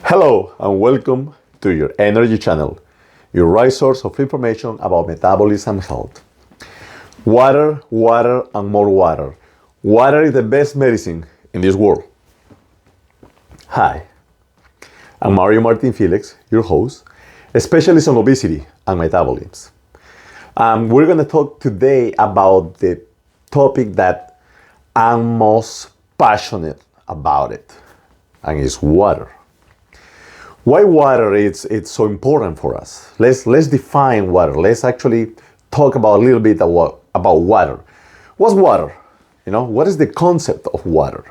Hello and welcome to your energy channel, your right source of information about metabolism and health. Water, water, and more water. Water is the best medicine in this world. Hi, I'm Mario Felix, your host, a specialist on obesity and metabolism. We're going to talk today about the topic that I'm most passionate about it, and it's water. Why water is so important for us? Let's define water. Let's actually talk about a little bit about water. What's water? What is the concept of water?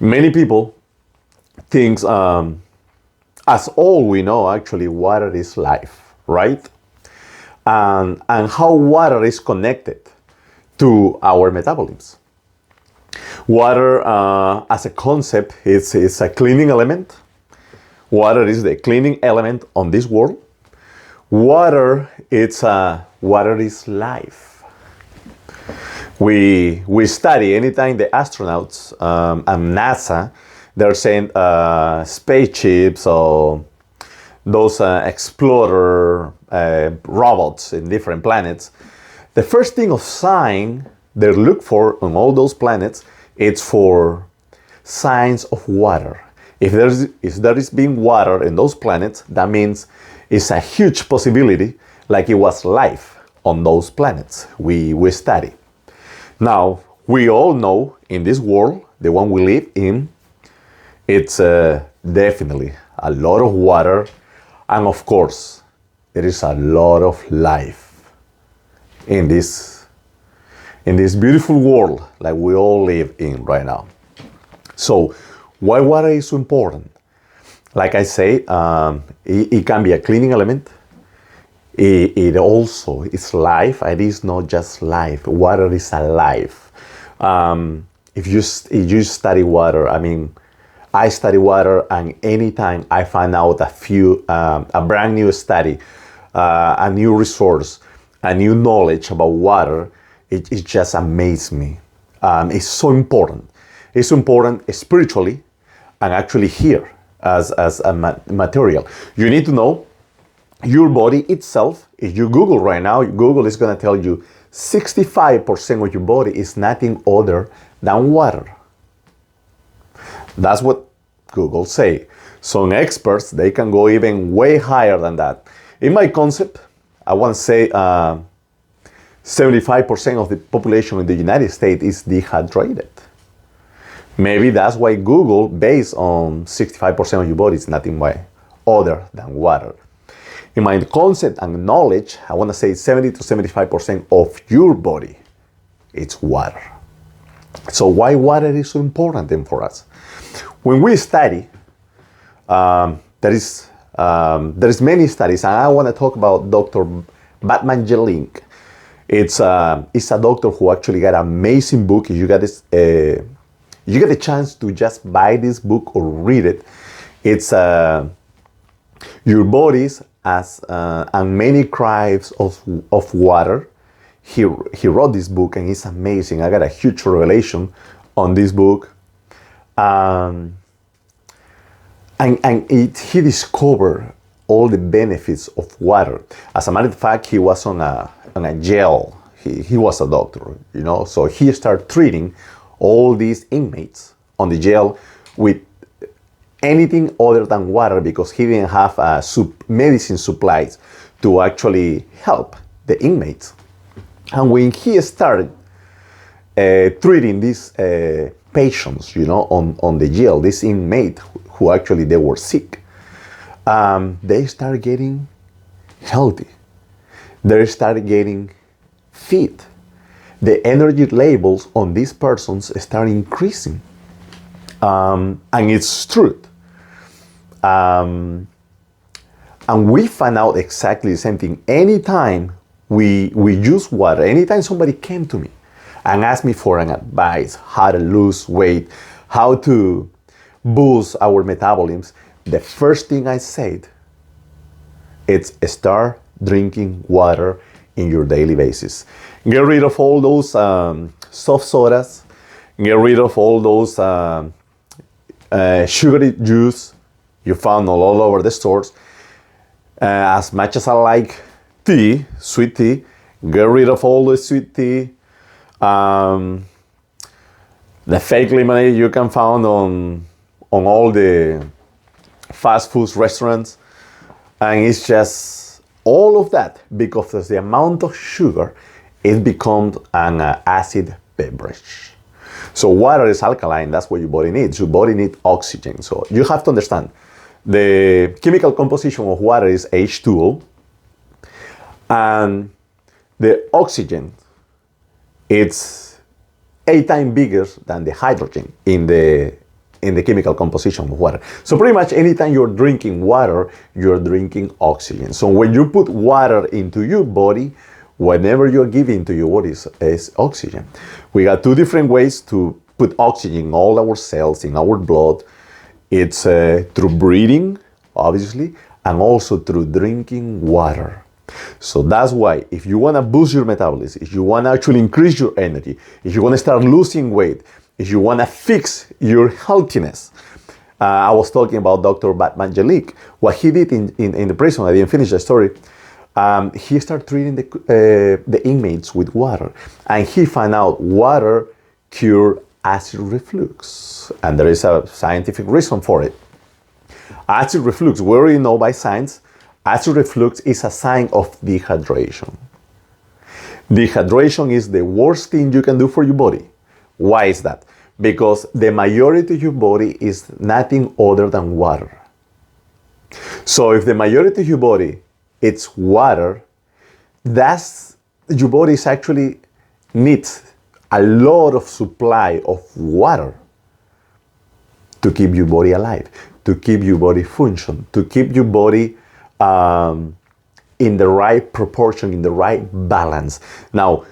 Many people think, as all we know, actually, water is life, right? And how water is connected to our metabolism. Water, as a concept, is a cleaning element. Water is the cleaning element on this world. Water is life. We study anytime the astronauts and NASA, they're saying spaceships or those explorer robots in different planets. The first thing of sign they look for on all those planets, it's for signs of water. If there is being water in those planets, that means it's a huge possibility, like it was life on those planets we study. Now, we all know in this world, the one we live in, it's definitely a lot of water, and of course, there is a lot of life in this beautiful world like we all live in right now. So, why water is so important? Like I say, it can be a cleaning element. It also is life. It is not just life. Water is alive. If you study water, I study water, and anytime I find out a brand new study, a new resource, a new knowledge about water, it just amazes me. It's so important. It's important spiritually and actually here as a material. You need to know your body itself. If you Google right now, Google is going to tell you 65% of your body is nothing other than water. That's what Google say. Some experts, they can go even way higher than that. In my concept, I want to say 75% of the population in the United States is dehydrated. Maybe that's why Google, based on 65% of your body, is nothing other than water. In my concept and knowledge, I want to say 70 to 75% of your body, it's water. So why water is so important then for us? When we study, there is many studies, and I want to talk about Dr. Batman Jelink. It's a doctor who actually got an amazing book. If you got this, you get a chance to just buy this book or read it. It's your bodies as and many cries of water. He wrote this book, and it's amazing. I got a huge revelation on this book, and he discovered all the benefits of water. As a matter of fact, he was on a jail. He was a doctor, so he started treating all these inmates on the jail with anything other than water, because he didn't have medicine supplies to actually help the inmates. And when he started treating these patients, on the jail, this inmate who actually they were sick, they started getting healthy. They started getting fit. The energy levels on these persons start increasing. And it's truth. And we find out exactly the same thing. Anytime we use water, anytime somebody came to me and asked me for an advice, how to lose weight, how to boost our metabolism, the first thing I said, it's start drinking water in your daily basis. Get rid of all those soft sodas. Get rid of all those sugary juice. You found all over the stores. As much as I like tea, sweet tea, get rid of all the sweet tea. The fake lemonade you can find on all the fast food restaurants. And it's just all of that, because of the amount of sugar, it becomes an acid beverage. So water is alkaline, that's what your body needs. Your body needs oxygen. So you have to understand, the chemical composition of water is H2O, and the oxygen, it's 8 times bigger than the hydrogen in the chemical composition of water. So pretty much anytime you're drinking water, you're drinking oxygen. So when you put water into your body, whenever you're giving to your body is oxygen. We got 2 different ways to put oxygen in all our cells, in our blood. It's through breathing, obviously, and also through drinking water. So that's why if you want to boost your metabolism, if you want to actually increase your energy, if you want to start losing weight, if you want to fix your healthiness, I was talking about Dr. Batman-Jalik. What he did in the prison, I didn't finish the story. He started treating the inmates with water, and he found out water cured acid reflux, and there is a scientific reason for it. Acid reflux, we already know by science, acid reflux is a sign of dehydration. Dehydration is the worst thing you can do for your body. Why is that? Because the majority of your body is nothing other than water. So if the majority of your body it's water, that's your body is actually needs a lot of supply of water to keep your body alive, to keep your body function, to keep your body in the right proportion, in the right balance. Now,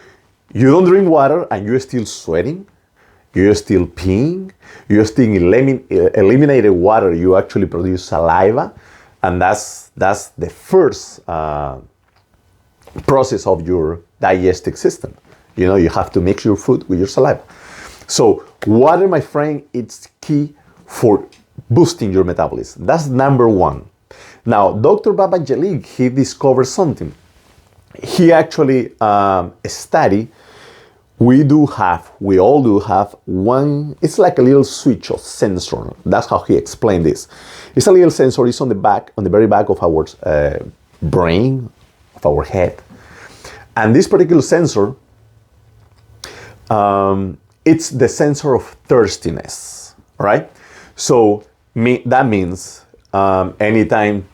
you don't drink water and you're still sweating, you're still peeing, you're still eliminating water, you actually produce saliva, and that's the first process of your digestive system. You know, you have to mix your food with your saliva. So water, my friend, it's key for boosting your metabolism. That's number 1. Now, Dr. Batman-Jalik, he discovered something. He actually studied, we all do have one, it's like a little switch or sensor. That's how he explained this. It's a little sensor, it's on the very back of our brain, of our head. And this particular sensor, it's the sensor of thirstiness, right? So that means anytime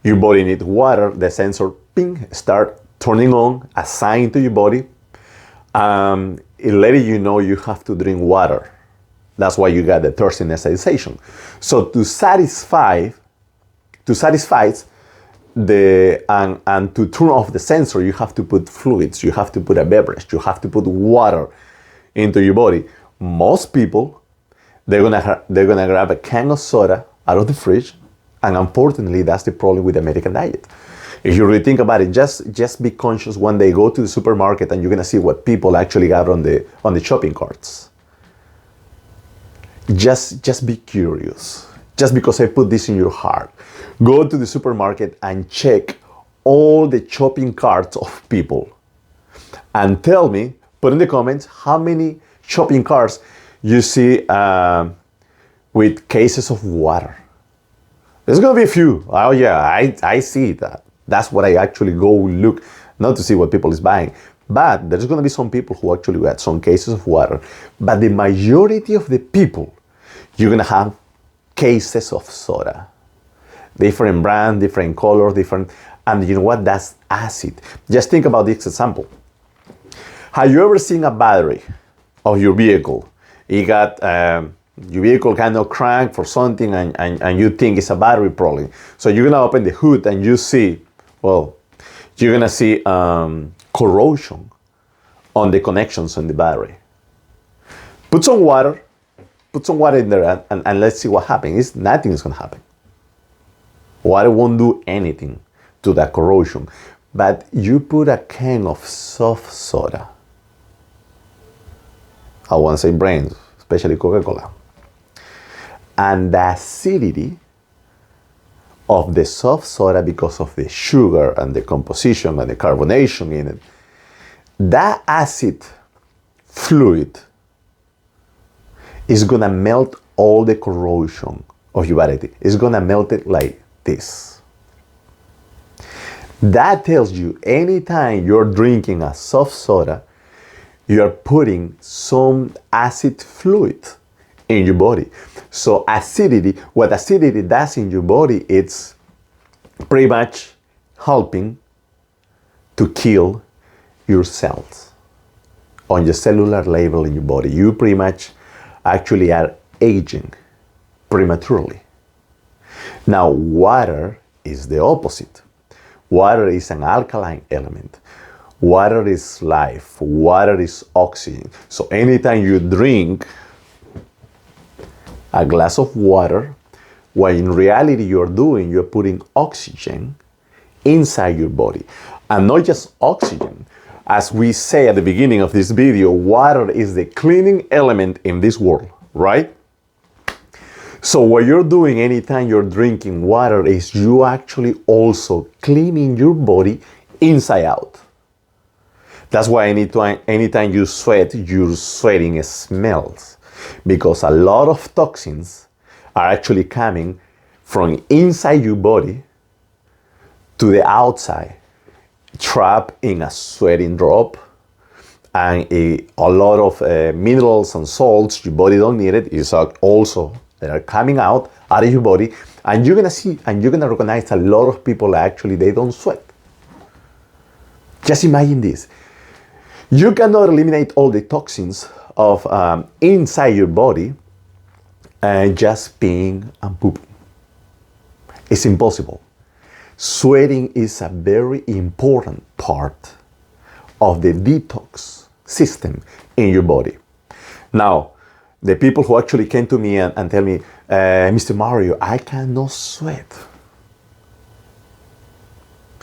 your body needs water, the sensor ping start turning on, a sign to your body, it letting you know you have to drink water. That's why you got the thirstiness sensation. So to satisfy the and to turn off the sensor, you have to put fluids, you have to put a beverage, you have to put water into your body. Most people, they're gonna grab a can of soda out of the fridge, and unfortunately, that's the problem with the American diet. If you really think about it, just be conscious when they go to the supermarket and you're gonna see what people actually got on the shopping carts. Just be curious. Just because I put this in your heart, go to the supermarket and check all the shopping carts of people, and tell me, put in the comments how many shopping carts you see with cases of water. There's gonna be a few. Oh yeah, I see that. That's what I actually go look, not to see what people is buying. But there's gonna be some people who actually got some cases of water. But the majority of the people, you're gonna have cases of soda. Different brand, different color, and you know what? That's acid. Just think about this example. Have you ever seen a battery of your vehicle? You got your vehicle kind of cranked for something, and you think it's a battery problem. So you're gonna open the hood and you see, you're gonna see corrosion on the connections on the battery. Put some water in there and let's see what happens. Nothing is gonna happen. Water won't do anything to that corrosion. But you put a can of soft soda, I want to say brands, especially Coca-Cola, and the acidity of the soft soda because of the sugar and the composition and the carbonation in it, that acid fluid is gonna melt all the corrosion of your body. It's gonna melt it like this. That tells you anytime you're drinking a soft soda, you're putting some acid fluid in your body. So acidity, what acidity does in your body, it's pretty much helping to kill your cells on your cellular level in your body. You pretty much actually are aging prematurely. Now, water is the opposite. Water is an alkaline element. Water is life. Water is oxygen. So anytime you drink a glass of water, what in reality you're doing, you're putting oxygen inside your body. And not just oxygen. As we say at the beginning of this video, water is the cleaning element in this world, right? So what you're doing anytime you're drinking water is you actually also cleaning your body inside out. That's why anytime you sweat, your sweating smells. Because a lot of toxins are actually coming from inside your body to the outside, trapped in a sweating drop, and a lot of minerals and salts your body don't need it is also that are coming out of your body, and you're gonna see and you're gonna recognize a lot of people actually they don't sweat. Just imagine this. You cannot eliminate all the toxins of inside your body just peeing and pooping. It's impossible. Sweating is a very important part of the detox system in your body. Now, the people who actually came to me and tell me, Mr. Mario, I cannot sweat.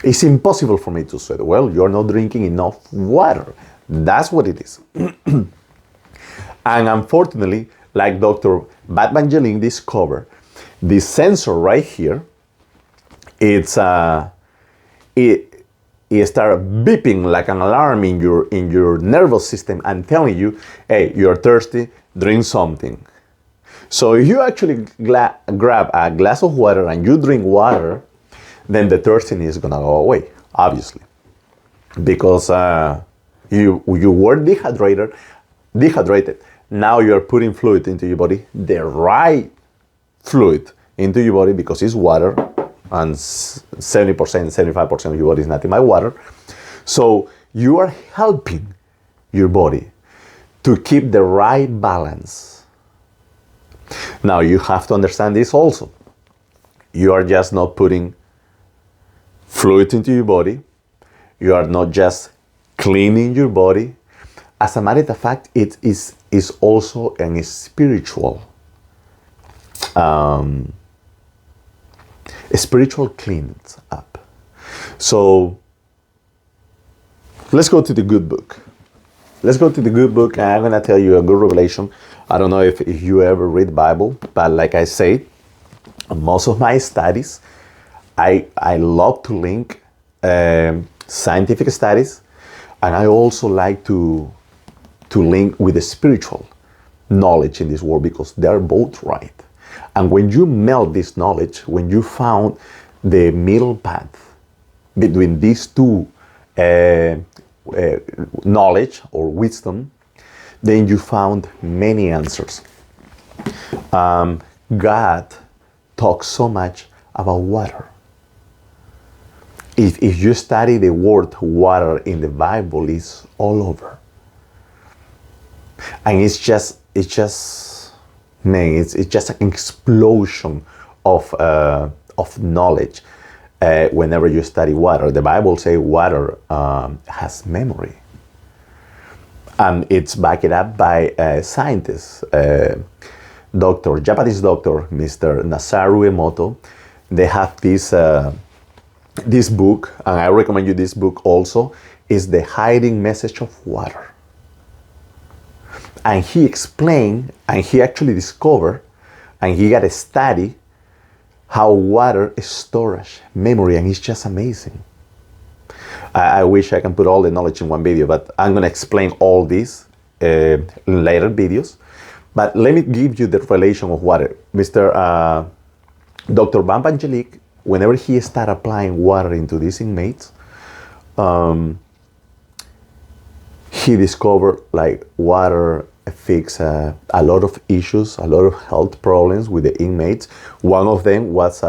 It's impossible for me to sweat. Well, you're not drinking enough water. That's what it is. And unfortunately, like Dr. Batmangelin discovered, this sensor right here, it started beeping like an alarm in your nervous system and telling you, hey, you're thirsty, drink something. So if you actually grab a glass of water and you drink water, then the thirstiness is gonna go away, obviously, because you were dehydrated. Now you're putting fluid into your body, the right fluid into your body, because it's water, and 70%, 75% of your body is nothing but water. So you are helping your body to keep the right balance. Now you have to understand this also. You are just not putting fluid into your body. You are not just cleaning your body. As a matter of fact, it is also a spiritual clean up. So let's go to the good book. Let's go to the good book, and I'm gonna tell you a good revelation. I don't know if you ever read the Bible, but like I say, most of my studies, I love to link scientific studies, and I also like to link with the spiritual knowledge in this world, because they're both right. And when you meld this knowledge, when you found the middle path between these two knowledge or wisdom, then you found many answers. God talks so much about water. If you study the word water in the Bible, it's all over. And it's just an explosion of knowledge whenever you study water. The Bible says water has memory. And it's backed up by scientists. Japanese doctor, Mr. Masaru Emoto, they have this book, and I recommend you this book also, is The Hiding Message of Water. And he explained, and he actually discovered, and he got a study how water is storage, memory, and it's just amazing. I wish I can put all the knowledge in one video, but I'm going to explain all this in later videos. But let me give you the relation of water. Dr. Van Angelique, whenever he started applying water into these inmates, he discovered like water fix a lot of issues, a lot of health problems with the inmates. One of them was,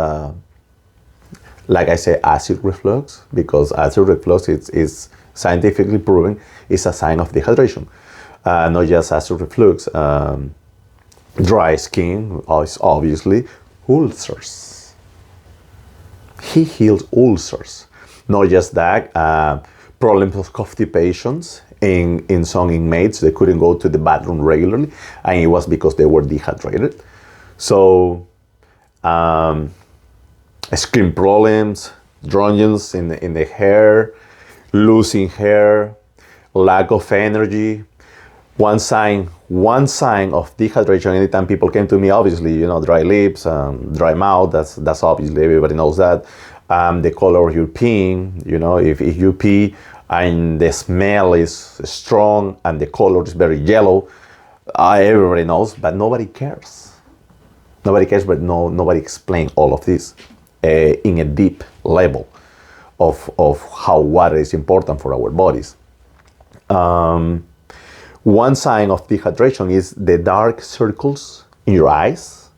like I say, acid reflux, because acid reflux is scientifically proven is a sign of dehydration. Not just acid reflux, dry skin, obviously, ulcers. He heals ulcers. Not just that, problems of constipations in some inmates. They couldn't go to the bathroom regularly, and it was because they were dehydrated. So, skin problems, dryness in the hair, losing hair, lack of energy. One sign of dehydration, anytime people came to me, obviously, dry lips, dry mouth, that's obviously, everybody knows that. The color of your peeing, if you pee and the smell is strong and the color is very yellow, everybody knows, but nobody cares. Nobody cares, but nobody explains all of this in a deep level of how water is important for our bodies. One sign of dehydration is the dark circles in your eyes.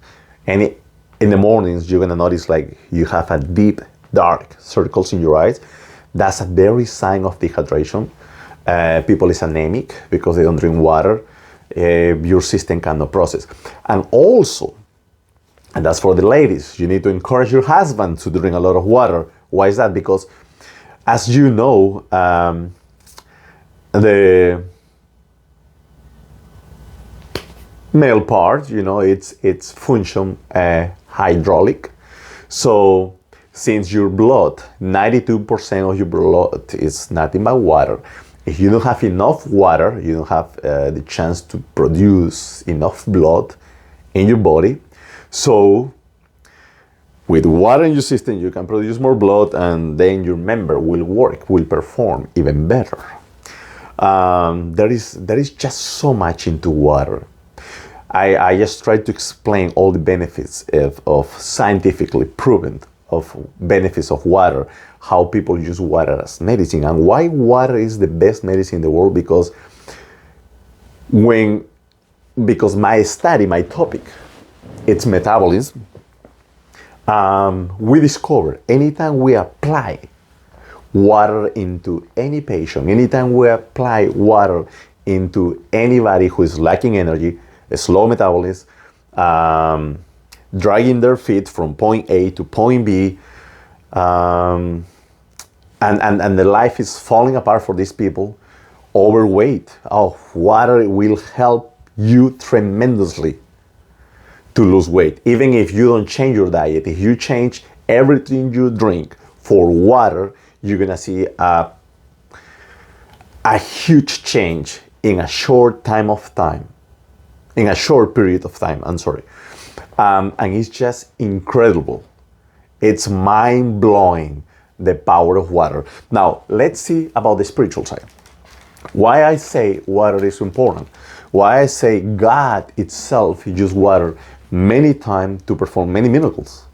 And in the mornings, you're going to notice like you have a deep dark circles in your eyes. That's a very sign of dehydration. People is anemic because they don't drink water. Your system cannot process. And also, and that's for the ladies, you need to encourage your husband to drink a lot of water. Why is that? Because, as you know, the male part, its function hydraulic. So since your blood, 92% of your blood is nothing but water, if you don't have enough water, you don't have the chance to produce enough blood in your body. So with water in your system, you can produce more blood, and then your member will perform even better. There is just so much into water. I just try to explain all the benefits of scientifically proven of benefits of water, how people use water as medicine, and why water is the best medicine in the world. Because my topic, it's metabolism. We discovered anytime we apply water into any patient, anytime we apply water into anybody who is lacking energy, a slow metabolism, dragging their feet from point A to point B, and the life is falling apart for these people, overweight. Water will help you tremendously to lose weight. Even if you don't change your diet, if you change everything you drink for water, you're gonna see a huge change in a short period of time, and it's just incredible. It's mind-blowing, the power of water. Now, let's see about the spiritual side. Why I say water is important. Why I say God itself used water many times to perform many miracles.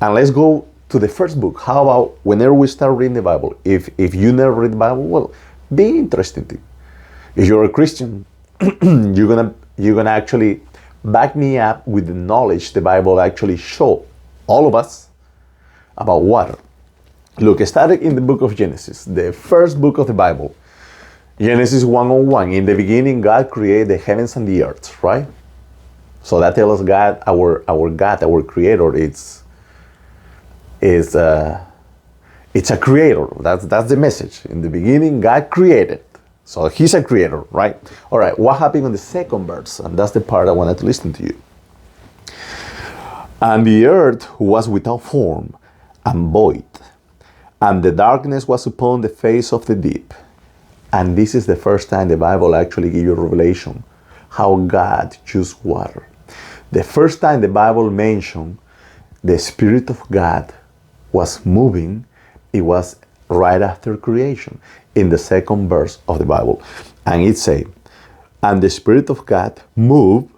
And let's go to the first book. How about whenever we start reading the Bible, if you never read the Bible, well, be interested. If you're a Christian, you're gonna actually back me up with the knowledge the Bible actually show all of us about water. Look, starting in the book of Genesis, the first book of the Bible, Genesis 1:1. In the beginning, God created the heavens and the earth, right? So that tells us God, our God, our Creator, it's a creator. That's the message. In the beginning, God created. So He's a creator, right? All right, what happened in the second verse? And that's the part I wanted to listen to you. And the earth was without form and void, and the darkness was upon the face of the deep. And this is the first time the Bible actually gives you a revelation how God used water. The first time the Bible mentioned the Spirit of God was moving. It was right after creation, in the second verse of the Bible. And it said, and the Spirit of God moved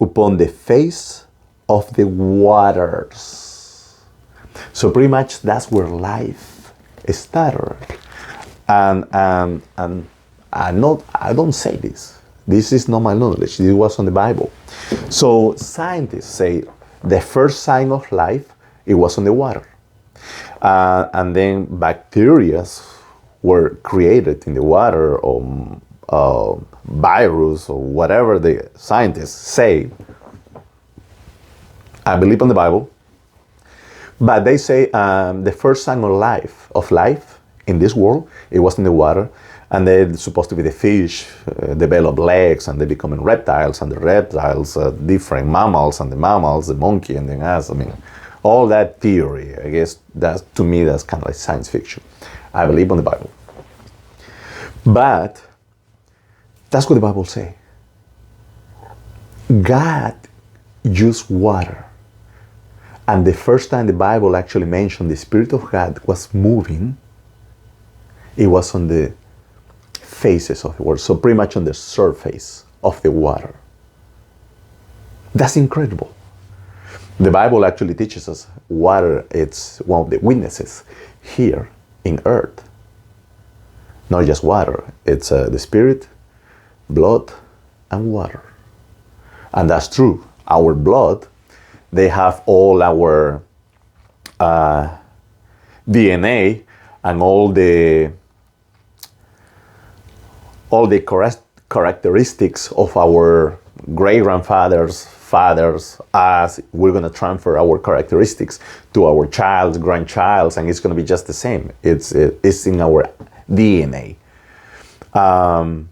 upon the face of the waters. So pretty much that's where life started. And I don't say this. This is not my knowledge. This was on the Bible. So scientists say the first sign of life, it was on the water. And then bacteria were created in the water, or virus, or whatever the scientists say. I believe in the Bible. But they say the first sign of life in this world, it was in the water. And they're supposed to be the fish develop legs, and they becoming reptiles, and the reptiles different mammals, and the mammals, the monkey, and the ass. I mean, all that theory, I guess, to me, that's kind of like science fiction. I believe in the Bible. But that's what the Bible says. God used water. And the first time the Bible actually mentioned the Spirit of God was moving, it was on the faces of the water. So pretty much on the surface of the water. That's incredible. The Bible actually teaches us water, it's one of the witnesses here in earth. Not just water, it's the Spirit, blood, and water. And that's true. Our blood, they have all our DNA and all the characteristics of our great-grandfathers, fathers, us. We're going to transfer our characteristics to our child's, grandchild's, and it's going to be just the same. It's in our DNA. And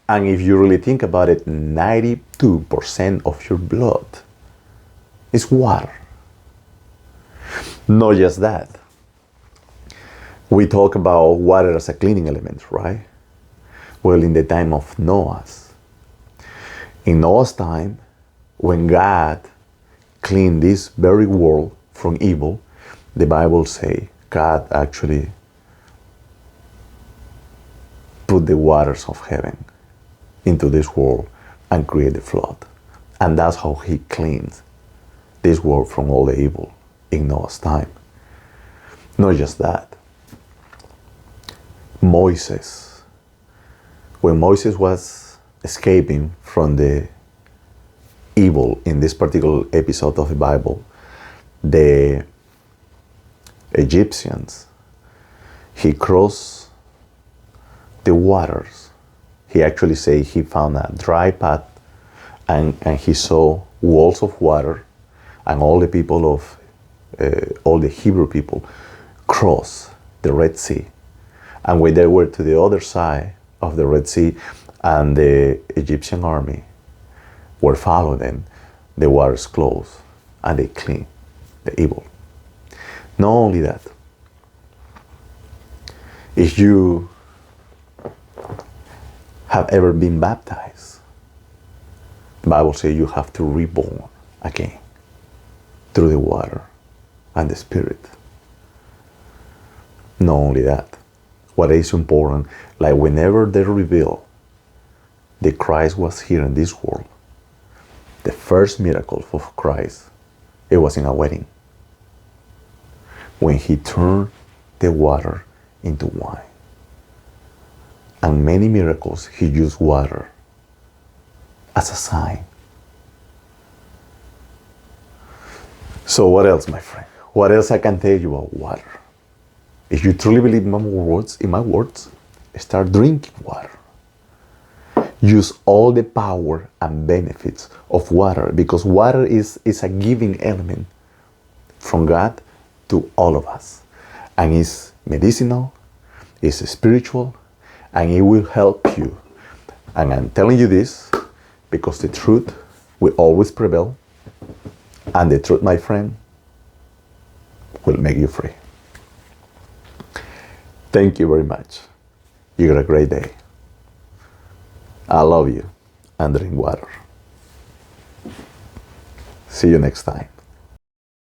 if you really think about it, 92% of your blood is water. Not just that. We talk about water as a cleaning element, right? Well, in the time of in Noah's time, when God cleaned this very world from evil, the Bible says God actually put the waters of heaven into this world and created the flood. And that's how he cleaned this world from all the evil in Noah's time. Not just that. Moses, when Moses was escaping from the evil in this particular episode of the Bible, the Egyptians, he crossed the waters. He actually said he found a dry path, and he saw walls of water, and all the people of all the Hebrew people crossed the Red Sea. And when they were to the other side of the Red Sea, and the Egyptian army were following them, the waters closed and they cleaned the evil. Not only that, if you have ever been baptized, the Bible says you have to reborn again through the water and the Spirit. Not only that, what is important, like whenever they reveal that Christ was here in this world, the first miracle of Christ, it was in a wedding. When he turned the water into wine. And many miracles, he used water as a sign. So what else, my friend? What else I can tell you about water? If you truly believe in my words, start drinking water. Use all the power and benefits of water, because water is a giving element from God to all of us. And it's medicinal, it's spiritual, and it will help you. And I'm telling you this because the truth will always prevail. And the truth, my friend, will make you free. Thank you very much. You got a great day. I love you, and drink water. See you next time.